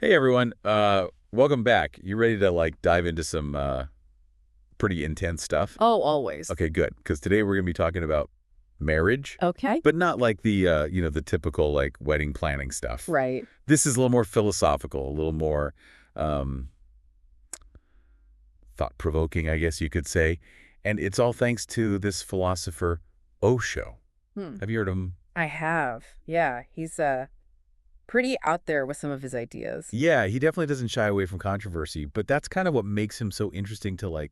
Hey everyone, welcome back. You ready to dive into some pretty intense stuff? Oh, always. Okay, good. Because today we're gonna be talking about marriage, Okay. but not like the typical wedding planning stuff. Right. This is a little more philosophical, a little more um, thought-provoking, I guess you could say. And it's all thanks to this philosopher Osho. Hmm. Have you heard of him? I have. Yeah, he's pretty out there with some of his ideas. Yeah, he definitely doesn't shy away from controversy, but that's kind of what makes him so interesting to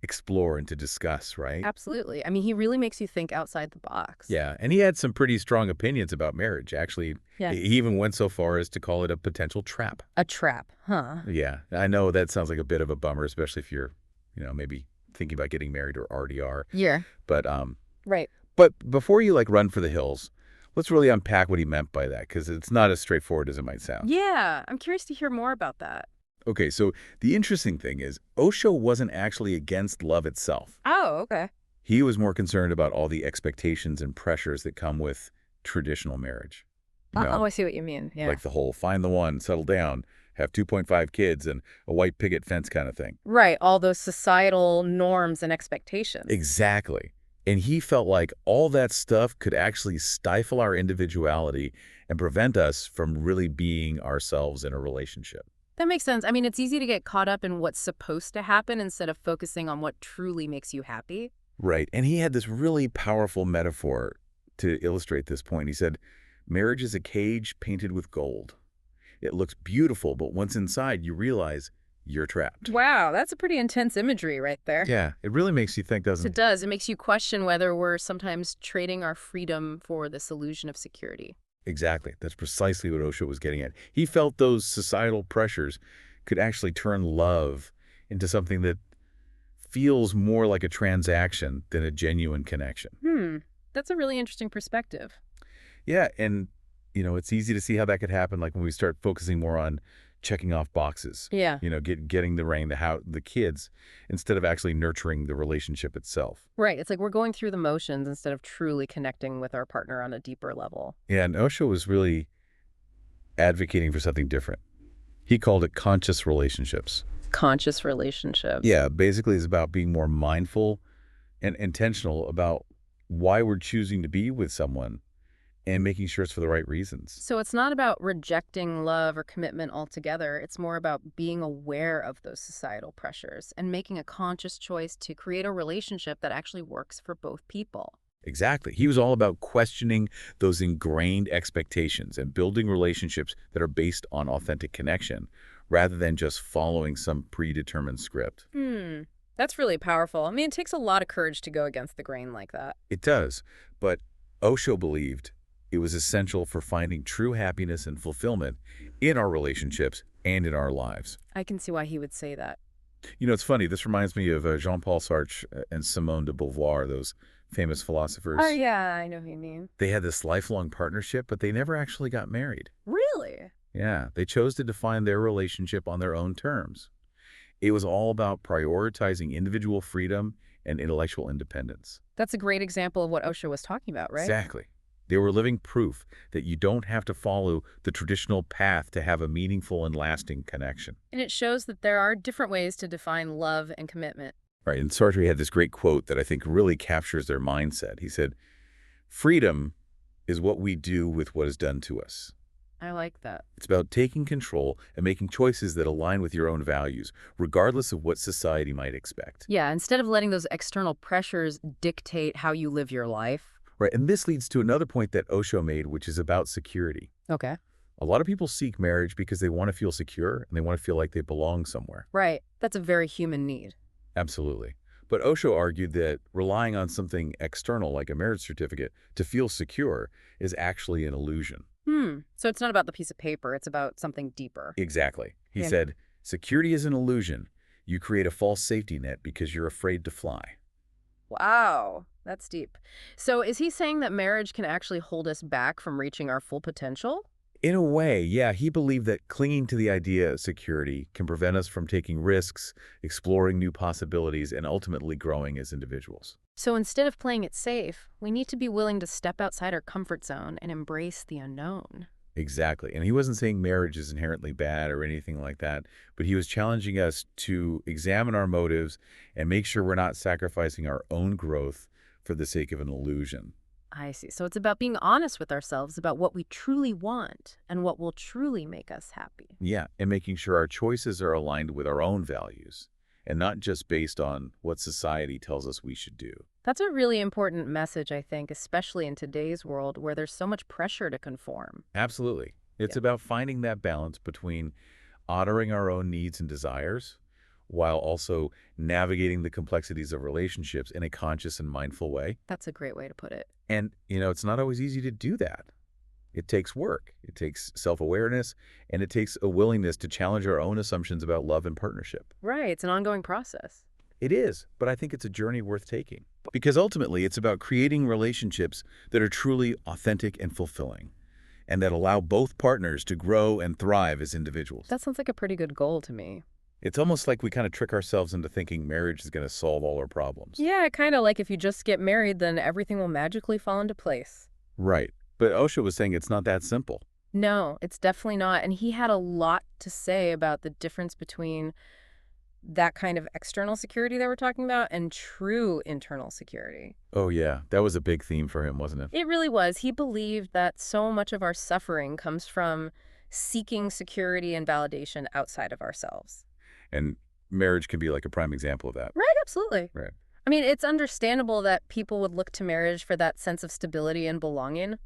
explore and to discuss, right? Absolutely. I mean, he really makes you think outside the box. Yeah, and he had some pretty strong opinions about marriage. Actually, Yeah. he even went so far as to call it a potential trap. A trap, huh? Yeah, I know that sounds like a bit of a bummer, especially if you're, maybe thinking about getting married or already are. Yeah. But Right. but before you run for the hills, let's really unpack what he meant by that because it's not as straightforward as it might sound. Yeah, I'm curious to hear more about that. Okay, so the interesting thing is Osho wasn't actually against love itself. Oh, okay. He was more concerned about all the expectations and pressures that come with traditional marriage. You Oh, know, I see what you mean. Yeah. like the whole find the one, settle down, have 2.5 kids, and a white picket fence kind of thing. Right, all those societal norms and expectations. Exactly. And he felt like all that stuff could actually stifle our individuality and prevent us from really being ourselves in a relationship. That makes sense. I mean, it's easy to get caught up in what's supposed to happen instead of focusing on what truly makes you happy. Right. And he had this really powerful metaphor to illustrate this point. He said, marriage is a cage painted with gold. It looks beautiful, but once inside, you realize you're trapped. Wow, that's a pretty intense imagery right there. Yeah, it really makes you think, doesn't It it? does. It makes you question whether we're sometimes trading our freedom for this illusion of security. Exactly. That's precisely what Osho was getting at. He felt those societal pressures could actually turn love into something that feels more like a transaction than a genuine connection. That's a really interesting perspective. Yeah, and it's easy to see how that could happen when we start focusing more on checking off boxes. Yeah. Getting the ring, the kids, instead of actually nurturing the relationship itself. Right. It's like we're going through the motions instead of truly connecting with our partner on a deeper level. Yeah, and Osho was really advocating for something different. He called it conscious relationships. Conscious relationships. Yeah, basically it's about being more mindful and intentional about why we're choosing to be with someone and making sure it's for the right reasons. So it's not about rejecting love or commitment altogether. It's more about being aware of those societal pressures and making a conscious choice to create a relationship that actually works for both people. Exactly. He was all about questioning those ingrained expectations and building relationships that are based on authentic connection rather than just following some predetermined script. That's really powerful. I mean, it takes a lot of courage to go against the grain like that. It does, but Osho believed it was essential for finding true happiness and fulfillment in our relationships and in our lives. I can see why he would say that. It's funny. This reminds me of Jean-Paul Sartre and Simone de Beauvoir, those famous philosophers. Oh, yeah, I know who you mean. They had this lifelong partnership, but they never actually got married. Really? Yeah, they chose to define their relationship on their own terms. It was all about prioritizing individual freedom and intellectual independence. That's a great example of what Osho was talking about, right? Exactly. They were living proof that you don't have to follow the traditional path to have a meaningful and lasting connection. And it shows that there are different ways to define love and commitment. Right, and Sartre had this great quote that I think really captures their mindset. He said, freedom is what we do with what is done to us. I like that. It's about taking control and making choices that align with your own values, regardless of what society might expect. Yeah, instead of letting those external pressures dictate how you live your life. Right, and this leads to another point that Osho made, which is about security. Okay. A lot of people seek marriage because they want to feel secure and they want to feel like they belong somewhere. Right. That's a very human need. Absolutely. But Osho argued that relying on something external, like a marriage certificate, to feel secure is actually an illusion. So it's not about the piece of paper. It's about something deeper. Exactly. He Yeah. said, security is an illusion. You create a false safety net because you're afraid to fly. Wow, that's deep. So is he saying that marriage can actually hold us back from reaching our full potential? In a way, yeah, he believed that clinging to the idea of security can prevent us from taking risks, exploring new possibilities, and ultimately growing as individuals. So instead of playing it safe, we need to be willing to step outside our comfort zone and embrace the unknown. Exactly. And he wasn't saying marriage is inherently bad or anything like that, but he was challenging us to examine our motives and make sure we're not sacrificing our own growth for the sake of an illusion. I see. So it's about being honest with ourselves about what we truly want and what will truly make us happy. Yeah, and making sure our choices are aligned with our own values and not just based on what society tells us we should do. That's a really important message, I think, especially in today's world where there's so much pressure to conform. Absolutely. It's Yeah. about finding that balance between honoring our own needs and desires while also navigating the complexities of relationships in a conscious and mindful way. That's a great way to put it. And, it's not always easy to do that. It takes work. It takes self-awareness, and it takes a willingness to challenge our own assumptions about love and partnership. Right. It's an ongoing process. It is, but I think it's a journey worth taking. Because ultimately, it's about creating relationships that are truly authentic and fulfilling, and that allow both partners to grow and thrive as individuals. That sounds like a pretty good goal to me. It's almost like we kind of trick ourselves into thinking marriage is going to solve all our problems. Yeah, kind of like if you just get married, then everything will magically fall into place. Right. But Osho was saying it's not that simple. No, it's definitely not. And he had a lot to say about the difference between that kind of external security that we're talking about and true internal security. Oh, yeah. That was a big theme for him, wasn't it? It really was. He believed that so much of our suffering comes from seeking security and validation outside of ourselves. And marriage can be like a prime example of that. Right, absolutely. Right. I mean, it's understandable that people would look to marriage for that sense of stability and belonging,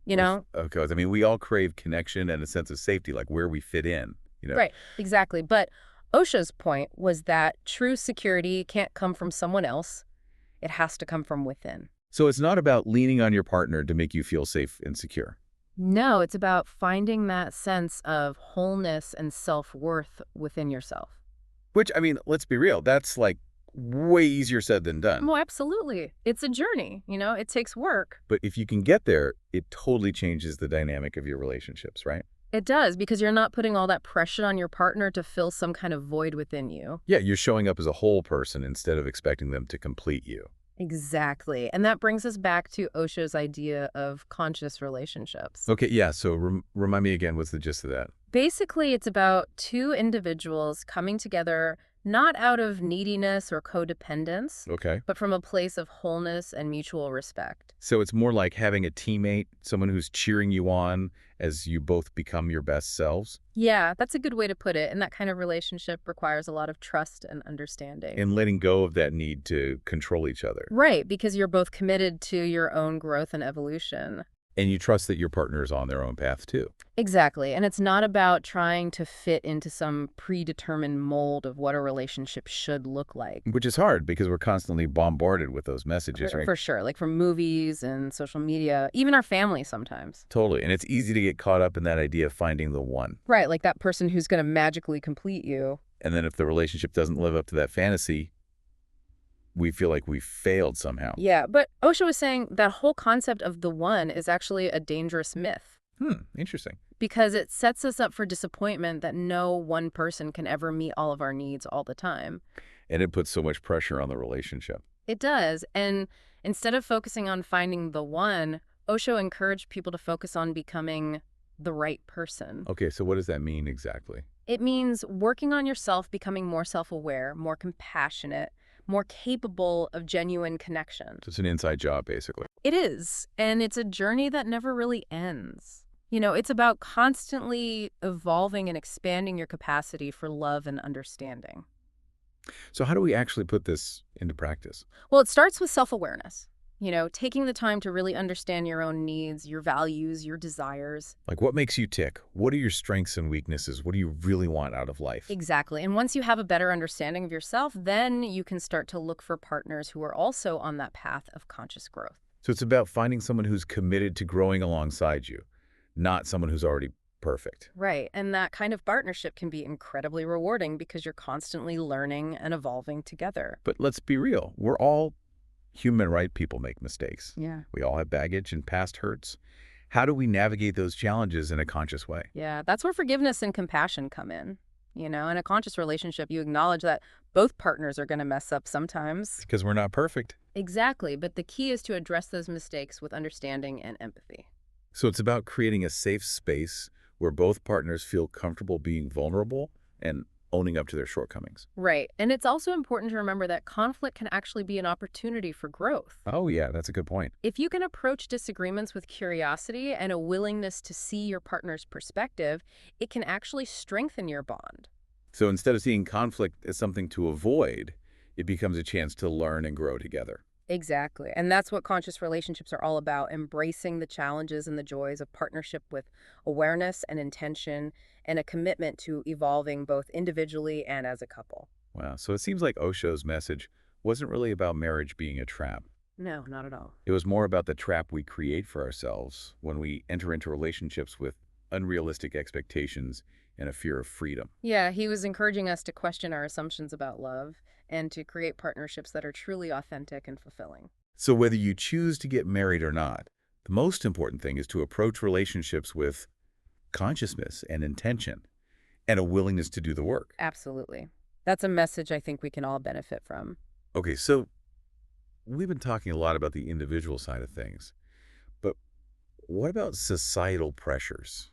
you know? Of course. I mean, we all crave connection and a sense of safety, like where we fit in. Right, exactly. But Osho's point was that true security can't come from someone else. It has to come from within. So it's not about leaning on your partner to make you feel safe and secure. No, it's about finding that sense of wholeness and self-worth within yourself. Which, I mean, let's be real, that's like way easier said than done. Well, absolutely. It's a journey, it takes work. But if you can get there, it totally changes the dynamic of your relationships, right? It does, because you're not putting all that pressure on your partner to fill some kind of void within you. Yeah, you're showing up as a whole person instead of expecting them to complete you. Exactly. And that brings us back to Osho's idea of conscious relationships. Okay, yeah, so remind me again, what's the gist of that? Basically, it's about two individuals coming together not out of neediness or codependence, Okay. but from a place of wholeness and mutual respect. So it's more like having a teammate, someone who's cheering you on as you both become your best selves, Yeah, that's a good way to put it. And that kind of relationship requires a lot of trust and understanding. and letting go of that need to control each other. Right, because you're both committed to your own growth and evolution. And you trust that your partner is on their own path too. Exactly. And it's not about trying to fit into some predetermined mold of what a relationship should look like. Which is hard because we're constantly bombarded with those messages, right? For sure. Like from movies and social media, even our family sometimes. Totally. And it's easy to get caught up in that idea of finding the one. Right, like that person who's going to magically complete you. And then if the relationship doesn't live up to that fantasy, we feel like we failed somehow. Yeah, but Osho was saying that whole concept of the one is actually a dangerous myth Interesting. because it sets us up for disappointment that no one person can ever meet all of our needs all the time. And it puts so much pressure on the relationship. It does. And instead of focusing on finding the one, Osho encouraged people to focus on becoming the right person. Okay, so what does that mean exactly? It means working on yourself, becoming more self-aware, more compassionate, more capable of genuine connection. So it's an inside job, basically. It is, and it's a journey that never really ends. It's about constantly evolving and expanding your capacity for love and understanding. So how do we actually put this into practice? Well, it starts with self-awareness. Taking the time to really understand your own needs, your values, your desires. Like, what makes you tick? What are your strengths and weaknesses? What do you really want out of life? Exactly. And once you have a better understanding of yourself, then you can start to look for partners who are also on that path of conscious growth. So it's about finding someone who's committed to growing alongside you, not someone who's already perfect. Right. And that kind of partnership can be incredibly rewarding because you're constantly learning and evolving together. But let's be real. We're all human, right? People make mistakes. Yeah. We all have baggage and past hurts. How do we navigate those challenges in a conscious way? Yeah, that's where forgiveness and compassion come in. In a conscious relationship, you acknowledge that both partners are going to mess up sometimes. Because we're not perfect. Exactly, but the key is to address those mistakes with understanding and empathy. So it's about creating a safe space where both partners feel comfortable being vulnerable and owning up to their shortcomings. Right. And it's also important to remember that conflict can actually be an opportunity for growth. Oh, yeah, that's a good point. If you can approach disagreements with curiosity and a willingness to see your partner's perspective, it can actually strengthen your bond. So instead of seeing conflict as something to avoid, it becomes a chance to learn and grow together. Exactly. And that's what conscious relationships are all about, embracing the challenges and the joys of partnership with awareness and intention and a commitment to evolving both individually and as a couple. Wow. So it seems like Osho's message wasn't really about marriage being a trap. No, not at all. It was more about the trap we create for ourselves when we enter into relationships with unrealistic expectations and a fear of freedom. Yeah, he was encouraging us to question our assumptions about love and to create partnerships that are truly authentic and fulfilling. So whether you choose to get married or not, the most important thing is to approach relationships with consciousness and intention and a willingness to do the work. Absolutely. That's a message I think we can all benefit from. Okay, so we've been talking a lot about the individual side of things, but what about societal pressures?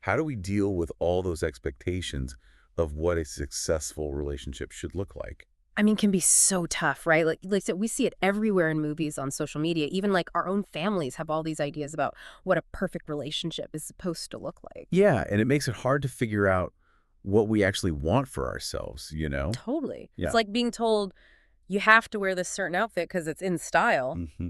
How do we deal with all those expectations of what a successful relationship should look like? I mean, can be so tough, right? Like I said, we see it everywhere in movies, on social media. Even like our own families have all these ideas about what a perfect relationship is supposed to look like. Yeah, and it makes it hard to figure out what we actually want for ourselves, you know? Totally. Yeah. It's like being told you have to wear this certain outfit because it's in style, hmm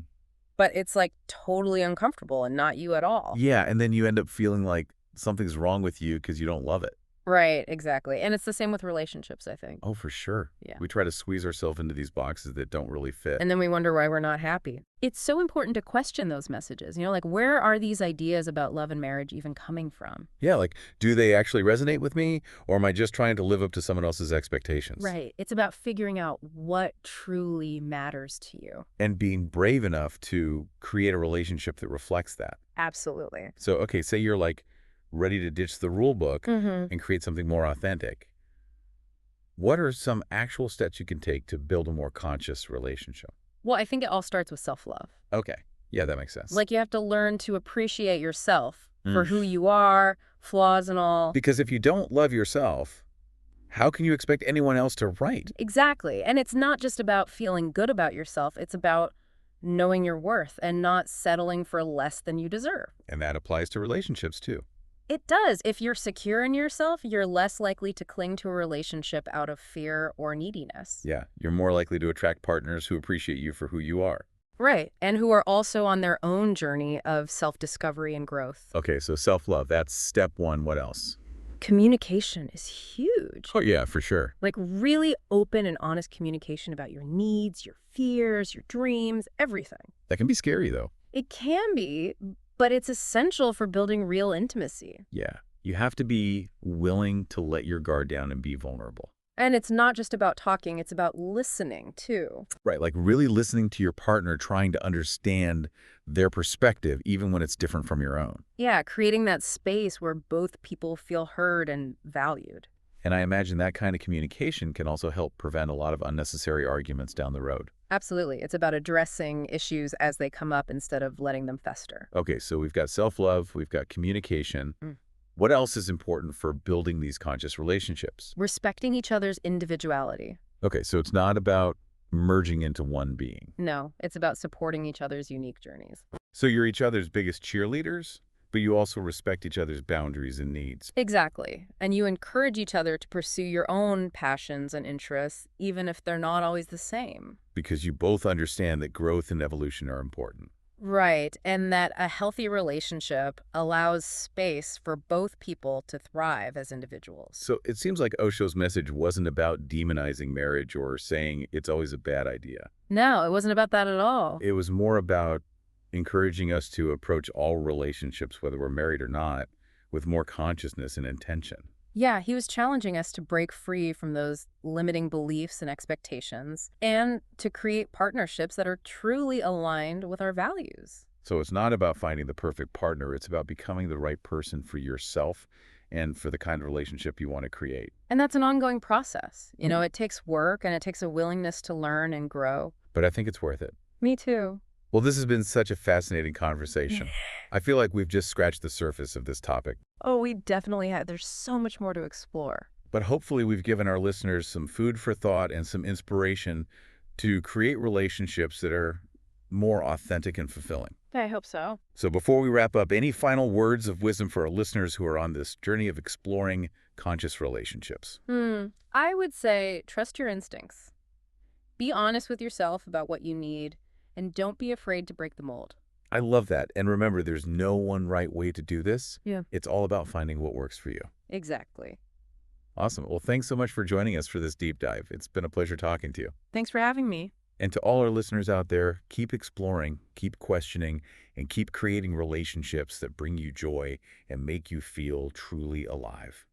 but it's like totally uncomfortable and not you at all. Yeah, and then you end up feeling like something's wrong with you because you don't love it. Right, exactly. And it's the same with relationships, I think. Oh, for sure. Yeah. We try to squeeze ourselves into these boxes that don't really fit. And then we wonder why we're not happy. It's so important to question those messages. Like where are these ideas about love and marriage even coming from? Yeah, like, do they actually resonate with me, or am I just trying to live up to someone else's expectations? Right. It's about figuring out what truly matters to you. And being brave enough to create a relationship that reflects that. Absolutely. So, okay, say you're like ready to ditch the rule book Mm-hmm. and create something more authentic. What are some actual steps you can take to build a more conscious relationship? Well, I think it all starts with self-love. Okay. Yeah, that makes sense. Like you have to learn to appreciate yourself for Mm. who you are, flaws and all. Because if you don't love yourself, how can you expect anyone else to write? Exactly. And it's not just about feeling good about yourself. It's about knowing your worth and not settling for less than you deserve. And that applies to relationships too. It does. If you're secure in yourself, you're less likely to cling to a relationship out of fear or neediness. Yeah, you're more likely to attract partners who appreciate you for who you are. Right. And who are also on their own journey of self-discovery and growth. Okay, so self-love, that's step one. What else? Communication is huge. Oh, yeah, for sure. Like really open and honest communication about your needs, your fears, your dreams, everything. That can be scary, though. It can be, but it's essential for building real intimacy. Yeah, you have to be willing to let your guard down and be vulnerable. And it's not just about talking, it's about listening too. Right, like really listening to your partner, trying to understand their perspective, even when it's different from your own. Yeah, creating that space where both people feel heard and valued. And I imagine that kind of communication can also help prevent a lot of unnecessary arguments down the road. Absolutely. It's about addressing issues as they come up instead of letting them fester. Okay, so we've got self-love, we've got communication. Mm. What else is important for building these conscious relationships? Respecting each other's individuality. Okay, so it's not about merging into one being. No, it's about supporting each other's unique journeys. So you're each other's biggest cheerleaders, but you also respect each other's boundaries and needs. Exactly. And you encourage each other to pursue your own passions and interests, even if they're not always the same. Because you both understand that growth and evolution are important. Right. And that a healthy relationship allows space for both people to thrive as individuals. So it seems like Osho's message wasn't about demonizing marriage or saying it's always a bad idea. No, it wasn't about that at all. It was more about encouraging us to approach all relationships, whether we're married or not, with more consciousness and intention. Yeah, he was challenging us to break free from those limiting beliefs and expectations and to create partnerships that are truly aligned with our values. So it's not about finding the perfect partner. It's about becoming the right person for yourself and for the kind of relationship you want to create. And that's an ongoing process. It takes work and it takes a willingness to learn and grow. But I think it's worth it. Me too. Well, this has been such a fascinating conversation. I feel like we've just scratched the surface of this topic, Oh, we definitely had. There's so much more to explore. but hopefully we've given our listeners some food for thought and some inspiration to create relationships that are more authentic and fulfilling. I hope so. So before we wrap up, any final words of wisdom for our listeners who are on this journey of exploring conscious relationships? I would say trust your instincts. Be honest with yourself about what you need, and don't be afraid to break the mold. I love that. And remember, there's no one right way to do this. Yeah. It's all about finding what works for you. Exactly. Awesome. Well, thanks so much for joining us for this deep dive. It's been a pleasure talking to you. Thanks for having me. And to all our listeners out there, keep exploring, keep questioning, and keep creating relationships that bring you joy and make you feel truly alive.